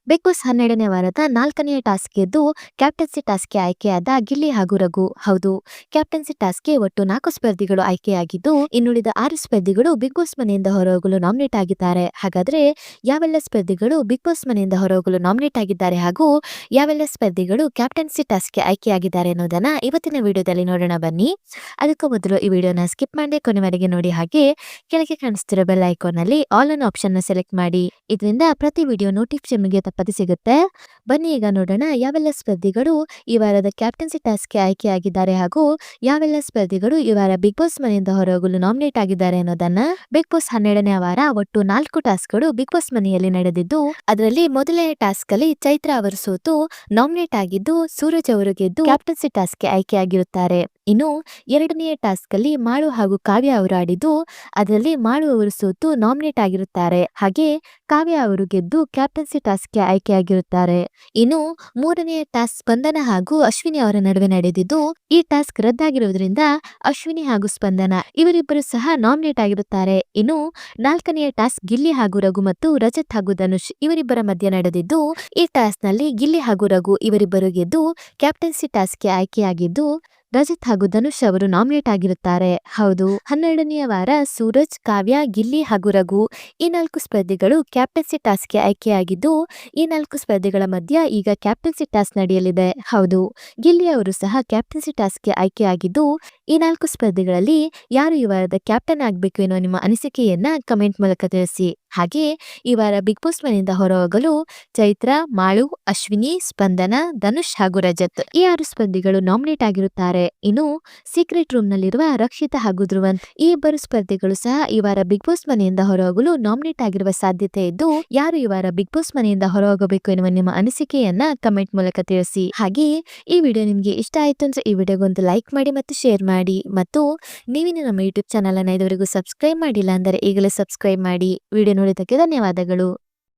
Big boss 12ನೇ ವಾರದ 4ನೇ task ಗೆದ್ದು ಕ್ಯಾಪ್ಟನ್ಸಿ ಟಾಸ್ಕ್ಗೆ ಆಯ್ಕೆಯಾದ ಗಿಲ್ಲಿ ಹಾಗೂ ರಘು. ಹೌದು, ಕ್ಯಾಪ್ಟನ್ಸಿ ಟಾಸ್ಕ್ಗೆ ಒಟ್ಟು 4 ಸ್ಪರ್ಧಿಗಳು ಆಯ್ಕೆಯಾಗಿದ್ದು, ಇನ್ನುಳಿದ 6 ಸ್ಪರ್ಧಿಗಳು ಬಿಗ್ ಬಾಸ್ ಮನೆಯಿಂದ ಹೊರಹೋಗಲು ನಾಮಿನೇಟ್ ಆಗಿದ್ದಾರೆ. ಹಾಗಾದ್ರೆ ಯಾವೆಲ್ಲ ಸ್ಪರ್ಧಿಗಳು ಬಿಗ್ ಬಾಸ್ ಮನೆಯಿಂದ ಹೊರಹೋಗಲು ನಾಮಿನೇಟ್ ಆಗಿದ್ದಾರೆ ಹಾಗೂ ಯಾವೆಲ್ಲ ಸ್ಪರ್ಧಿಗಳು ಕ್ಯಾಪ್ಟನ್ಸಿ ಟಾಸ್ಕ್ಗೆ ಆಯ್ಕೆಯಾಗಿದ್ದಾರೆ ಅನ್ನೋದನ್ನ ಇವತ್ತಿನ ವಿಡಿಯೋದಲ್ಲಿ ನೋಡೋಣ ಬನ್ನಿ. ಅದಕ್ಕೂ ಮೊದಲು ಈ ವಿಡಿಯೋನ ಸ್ಕಿಪ್ ಮಾಡದೆ ಕೊನೆವರೆಗೆ ನೋಡಿ, ಹಾಗೆ ಕೆಳಗೆ ಕಾಣಿಸ್ತಿರೋ ಬೆಲ್ ಐಕಾನ್ ನಲ್ಲಿ ಆಲ್ ಅನ್ ಆಪ್ಷನ್ ನ ಸೆಲೆಕ್ಟ್ ಮಾಡಿ. ಇದರಿಂದ ಪ್ರತಿ ವಿಡಿಯೋ ನೋಟಿಫಿಕೇಶನ್ ನಿಮಗೆ ತಪ್ಪದೆ ಸಿಗುತ್ತೆ. ಬನ್ನಿ ಈಗ ನೋಡೋಣ ಯಾವೆಲ್ಲ ಸ್ಪರ್ಧಿಗಳು ಈ ವಾರದ ಕ್ಯಾಪ್ಟನ್ಸಿ ಟಾಸ್ಕ್ಗೆ ಆಯ್ಕೆಯಾಗಿದ್ದಾರೆ ಹಾಗೂ ಯಾವೆಲ್ಲ ಸ್ಪರ್ಧಿಗಳು ಈ ವಾರ ಬಿಗ್ ಬಾಸ್ ಮನೆಯಿಂದ ಹೊರಹೋಗಲು ನಾಮಿನೇಟ್ ಆಗಿದ್ದಾರೆ ಅನ್ನೋದನ್ನ. ಬಿಗ್ ಬಾಸ್ 12ನೇ ವಾರ ಒಟ್ಟು 4 ಟಾಸ್ಕ್ಗಳು ಬಿಗ್ ಬಾಸ್ ಮನೆಯಲ್ಲಿ ನಡೆದಿದ್ದು, ಅದರಲ್ಲಿ ಮೊದಲನೇ ಟಾಸ್ಕ್ ಅಲ್ಲಿ ಚೈತ್ರ ಅವರು ಸೋತು ನಾಮಿನೇಟ್ ಆಗಿದ್ದು, ಸೂರಜ್ ಅವರು ಗೆದ್ದು ಕ್ಯಾಪ್ಟನ್ಸಿ ಟಾಸ್ಕ್ಗೆ ಆಯ್ಕೆಯಾಗಿರುತ್ತಾರೆ. ಇನ್ನು ಎರಡನೆಯ ಟಾಸ್ಕ್ ಅಲ್ಲಿ ಮಾಳು ಹಾಗೂ ಕಾವ್ಯ ಅವರು ಆಡಿದ್ದು, ಅದರಲ್ಲಿ ಮಾಳು ಅವರು ಸೋತು ನಾಮಿನೇಟ್ ಆಗಿರುತ್ತಾರೆ. ಹಾಗೆ ಕಾವ್ಯ ಅವರು ಗೆದ್ದು ಕ್ಯಾಪ್ಟನ್ಸಿ ಟಾಸ್ಕ್ಗೆ ಆಯ್ಕೆಯಾಗಿರುತ್ತಾರೆ. ಇನ್ನು ಮೂರನೆಯ ಟಾಸ್ಕ್ ಸ್ಪಂದನ ಹಾಗೂ ಅಶ್ವಿನಿ ಅವರ ನಡುವೆ ನಡೆದಿದ್ದು, ಈ ಟಾಸ್ಕ್ ರದ್ದಾಗಿರುವುದರಿಂದ ಅಶ್ವಿನಿ ಹಾಗೂ ಸ್ಪಂದನ ಇವರಿಬ್ಬರು ಸಹ ನಾಮಿನೇಟ್ ಆಗಿರುತ್ತಾರೆ. ಇನ್ನು 4ನೆಯ ಟಾಸ್ಕ್ ಗಿಲ್ಲಿ ಹಾಗೂ ರಘು ಮತ್ತು ರಜತ್ ಹಾಗೂ ಧನುಷ್ ಇವರಿಬ್ಬರ ಮಧ್ಯೆ ನಡೆದಿದ್ದು, ಈ ಟಾಸ್ಕ್ ನಲ್ಲಿ ಗಿಲ್ಲಿ ಹಾಗೂ ರಘು ಇವರಿಬ್ಬರು ಗೆದ್ದು ಕ್ಯಾಪ್ಟನ್ಸಿ ಟಾಸ್ಕ್ಗೆ ಆಯ್ಕೆಯಾಗಿದ್ದು, ರಜತ್ ಹಾಗೂ ಧನುಷ್ ಅವರು ನಾಮಿನೇಟ್ ಆಗಿರುತ್ತಾರೆ. ಹೌದು, 12ನೆಯ ವಾರ ಸೂರಜ್, ಕಾವ್ಯ, ಗಿಲ್ಲಿ ಹಾಗೂ ರಘು ಈ 4 ಸ್ಪರ್ಧಿಗಳು ಕ್ಯಾಪ್ಟನ್ಸಿ ಟಾಸ್ಕ್ಗೆ ಆಯ್ಕೆಯಾಗಿದ್ದು, ಈ 4 ಸ್ಪರ್ಧಿಗಳ ಮಧ್ಯ ಈಗ ಕ್ಯಾಪ್ಟನ್ಸಿ ಟಾಸ್ಕ್ ನಡೆಯಲಿದೆ. ಹೌದು, ಗಿಲ್ಲಿ ಅವರು ಸಹ ಕ್ಯಾಪ್ಟನ್ಸಿ ಟಾಸ್ಕ್ಗೆ ಆಯ್ಕೆಯಾಗಿದ್ದು, ಈ 4 ಸ್ಪರ್ಧಿಗಳಲ್ಲಿ ಯಾರು ಈ ವಾರದ ಕ್ಯಾಪ್ಟನ್ ಆಗಬೇಕು ಎನ್ನುವ ನಿಮ್ಮ ಅನಿಸಿಕೆಯನ್ನ ಕಮೆಂಟ್ ಮೂಲಕ ತಿಳಿಸಿ. ಹಾಗೆ ಈ ವಾರ ಬಿಗ್ ಬಾಸ್ ಮನೆಯಿಂದ ಹೊರಹೋಗಲು ಚೈತ್ರ, ಮಾಳು, ಅಶ್ವಿನಿ, ಸ್ಪಂದನ, ಧನುಷ್ ಹಾಗೂ ರಜತ್ ಈ 6 ಸ್ಪರ್ಧಿಗಳು ನಾಮಿನೇಟ್ ಆಗಿರುತ್ತಾರೆ. ಇನ್ನು ಸೀಕ್ರೆಟ್ ರೂಮ್ ನಲ್ಲಿರುವ ರಕ್ಷಿತಾ ಹಾಗೂ ಧ್ರುವಂತ್ ಈ ಇಬ್ಬರು ಸ್ಪರ್ಧಿಗಳು ಸಹ ಈ ವಾರ ಬಿಗ್ ಬಾಸ್ ಮನೆಯಿಂದ ಹೊರಹೋಗಲು ನಾಮಿನೇಟ್ ಆಗಿರುವ ಸಾಧ್ಯತೆ ಇದ್ದು, ಯಾರು ಈ ವಾರ ಬಿಗ್ ಬಾಸ್ ಮನೆಯಿಂದ ಹೊರಹೋಗಬೇಕು ಎನ್ನುವ ನಿಮ್ಮ ಅನಿಸಿಕೆಯನ್ನ ಕಮೆಂಟ್ ಮೂಲಕ ತಿಳಿಸಿ. ಹಾಗೆ ಈ ವಿಡಿಯೋ ನಿಮ್ಗೆ ಇಷ್ಟ ಆಯ್ತು ಅಂದ್ರೆ ಈ ವಿಡಿಯೋಗೊಂದು ಲೈಕ್ ಮಾಡಿ ಮತ್ತು ಶೇರ್ ಮಾಡಿ. ಮತ್ತು ನೀವಿನ್ನು ನಮ್ಮ ಯೂಟ್ಯೂಬ್ ಚಾನಲ್ ಅನ್ನ ಇದುವರೆಗೂ ಸಬ್ಸ್ಕ್ರೈಬ್ ಮಾಡಿಲ್ಲ ಅಂದರೆ ಈಗಲೇ ಸಬ್ಸ್ಕ್ರೈಬ್ ಮಾಡಿ. ವಿಡಿಯೋ ನೋಡಿದ್ದಕ್ಕೆ ಧನ್ಯವಾದಗಳು.